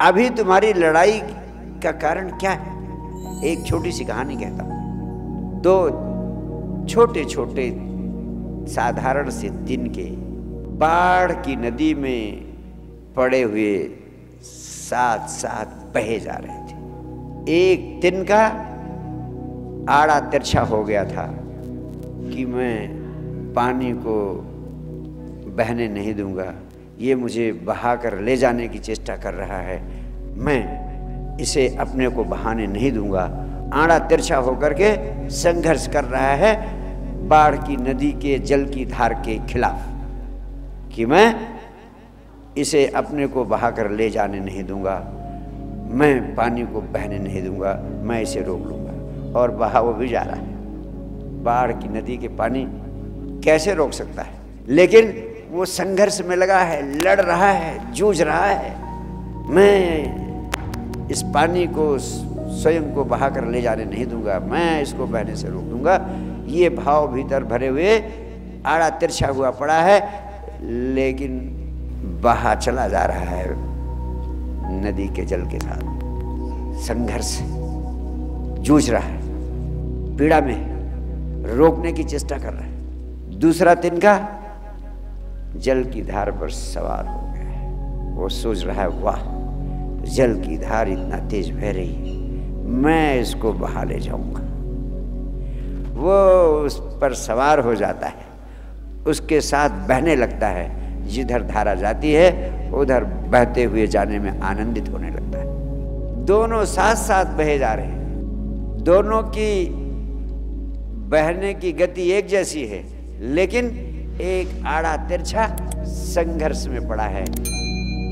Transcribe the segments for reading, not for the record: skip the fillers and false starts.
अभी तुम्हारी लड़ाई का कारण क्या है? एक छोटी सी कहानी कहता हूं। दो छोटे छोटे साधारण से तिनके बाढ़ की नदी में पड़े हुए साथ साथ बहे जा रहे थे। एक तिनका आड़ा तिरछा हो गया था कि मैं पानी को बहने नहीं दूंगा, ये मुझे बहाकर ले जाने की चेष्टा कर रहा है, मैं इसे अपने को बहाने नहीं दूंगा। आड़ा तिरछा होकर के संघर्ष कर रहा है बाढ़ की नदी के जल की धार के खिलाफ कि मैं इसे अपने को बहाकर ले जाने नहीं दूंगा, मैं पानी को बहने नहीं दूंगा, मैं इसे रोक लूंगा। और बहाव भी जा रहा है। बाढ़ की नदी के पानी कैसे रोक सकता है? लेकिन वो संघर्ष में लगा है, लड़ रहा है, जूझ रहा है। मैं इस पानी को स्वयं को बहाकर ले जाने नहीं दूंगा, मैं इसको बहने से रोक दूंगा। ये भाव भीतर भरे हुए आड़ा तिरछा हुआ पड़ा है, लेकिन बहा चला जा रहा है नदी के जल के साथ। संघर्ष, जूझ रहा है, पीड़ा में रोकने की चेष्टा कर रहा है। दूसरा तिनका जल की धार पर सवार हो गया है। वो सोच रहा है, वाह, जल की धार इतना तेज बह रही है, मैं इसको बहा ले जाऊंगा। वो उस पर सवार हो जाता है, उसके साथ बहने लगता है। जिधर धारा जाती है उधर बहते हुए जाने में आनंदित होने लगता है। दोनों साथ साथ बहे जा रहे हैं, दोनों की बहने की गति एक जैसी है, लेकिन एक आड़ा तिरछा संघर्ष में पड़ा है,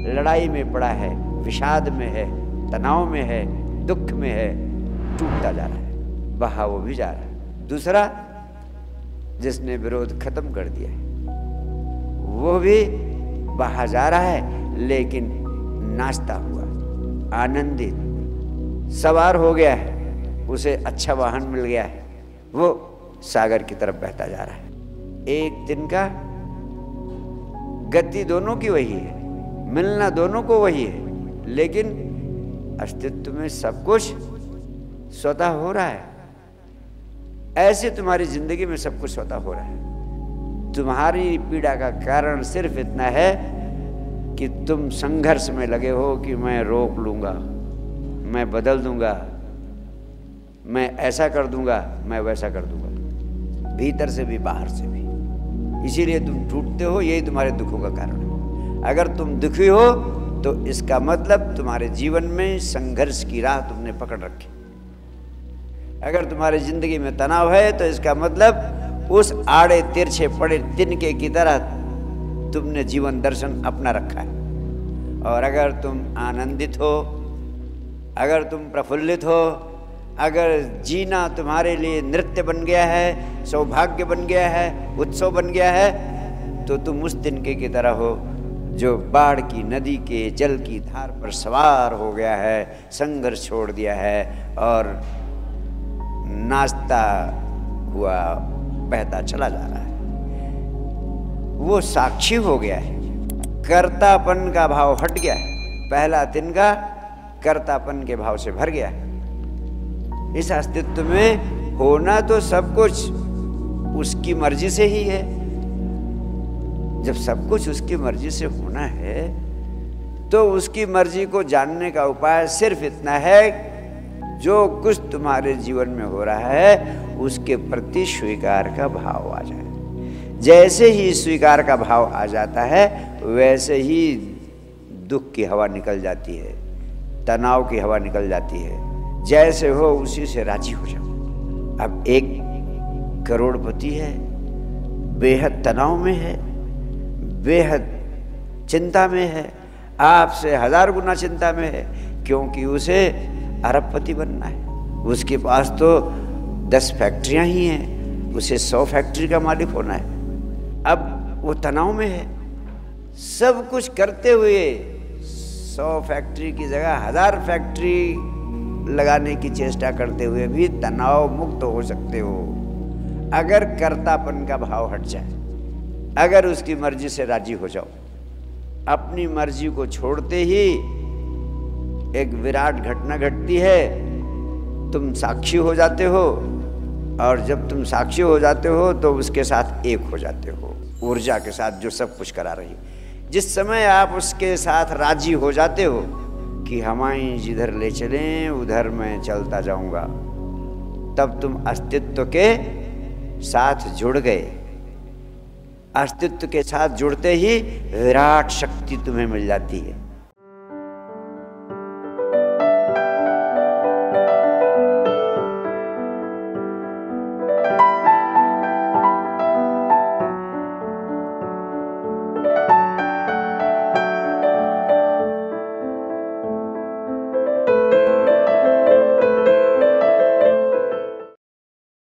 लड़ाई में पड़ा है, विषाद में है, तनाव में है, दुख में है, टूटता जा रहा है, बहा वो भी जा रहा है। दूसरा जिसने विरोध खत्म कर दिया है वो भी बहा जा रहा है, लेकिन नाचता हुआ, आनंदित, सवार हो गया है, उसे अच्छा वाहन मिल गया है, वो सागर की तरफ बहता जा रहा है। एक दिन का गति दोनों की वही है, मिलना दोनों को वही है, लेकिन अस्तित्व में सब कुछ स्वतः हो रहा है। ऐसे तुम्हारी जिंदगी में सब कुछ स्वतः हो रहा है। तुम्हारी पीड़ा का कारण सिर्फ इतना है कि तुम संघर्ष में लगे हो कि मैं रोक लूंगा, मैं बदल दूंगा, मैं ऐसा कर दूंगा, मैं वैसा कर दूंगा, भीतर से भी बाहर से भी। इसीलिए तुम टूटते हो, यही तुम्हारे दुखों का कारण है। अगर तुम दुखी हो तो इसका मतलब तुम्हारे जीवन में संघर्ष की राह तुमने पकड़ रखी। अगर तुम्हारी जिंदगी में तनाव है तो इसका मतलब उस आड़े तिरछे पड़े तिनके की तरह तुमने जीवन दर्शन अपना रखा है। और अगर तुम आनंदित हो, अगर तुम प्रफुल्लित हो, अगर जीना तुम्हारे लिए नृत्य बन गया है, सौभाग्य बन गया है, उत्सव बन गया है, तो तुम उस तिनके की तरह हो जो बाढ़ की नदी के जल की धार पर सवार हो गया है, संघर्ष छोड़ दिया है और नाचता हुआ बहता चला जा रहा है। वो साक्षी हो गया है, कर्तापन का भाव हट गया है। पहला तिनका कर्तापन के भाव से भर गया है। इस अस्तित्व में होना तो सब कुछ उसकी मर्जी से ही है। जब सब कुछ उसकी मर्जी से होना है तो उसकी मर्जी को जानने का उपाय सिर्फ इतना है, जो कुछ तुम्हारे जीवन में हो रहा है उसके प्रति स्वीकार का भाव आ जाए। जैसे ही स्वीकार का भाव आ जाता है वैसे ही दुख की हवा निकल जाती है, तनाव की हवा निकल जाती है। जैसे हो उसी से राजी हो जाओ। अब एक करोड़पति है, बेहद तनाव में है, बेहद चिंता में है, आपसे 1000 गुना चिंता में है, क्योंकि उसे अरबपति बनना है। उसके पास तो 10 फैक्ट्रियां ही हैं, उसे 100 फैक्ट्री का मालिक होना है। अब वो तनाव में है, सब कुछ करते हुए 100 फैक्ट्री की जगह 1000 फैक्ट्री लगाने की चेष्टा करते हुए भी तनाव मुक्त हो सकते हो, अगर कर्तापन का भाव हट जाए, अगर उसकी मर्जी से राजी हो जाओ। अपनी मर्जी को छोड़ते ही एक विराट घटना घटती है, तुम साक्षी हो जाते हो, और जब तुम साक्षी हो जाते हो तो उसके साथ एक हो जाते हो, ऊर्जा के साथ जो सब कुछ करा रही। जिस समय आप उसके साथ राजी हो जाते हो कि हमारी जिधर ले चलें उधर मैं चलता जाऊंगा, तब तुम अस्तित्व के साथ जुड़ गए। अस्तित्व के साथ जुड़ते ही विराट शक्ति तुम्हें मिल जाती है।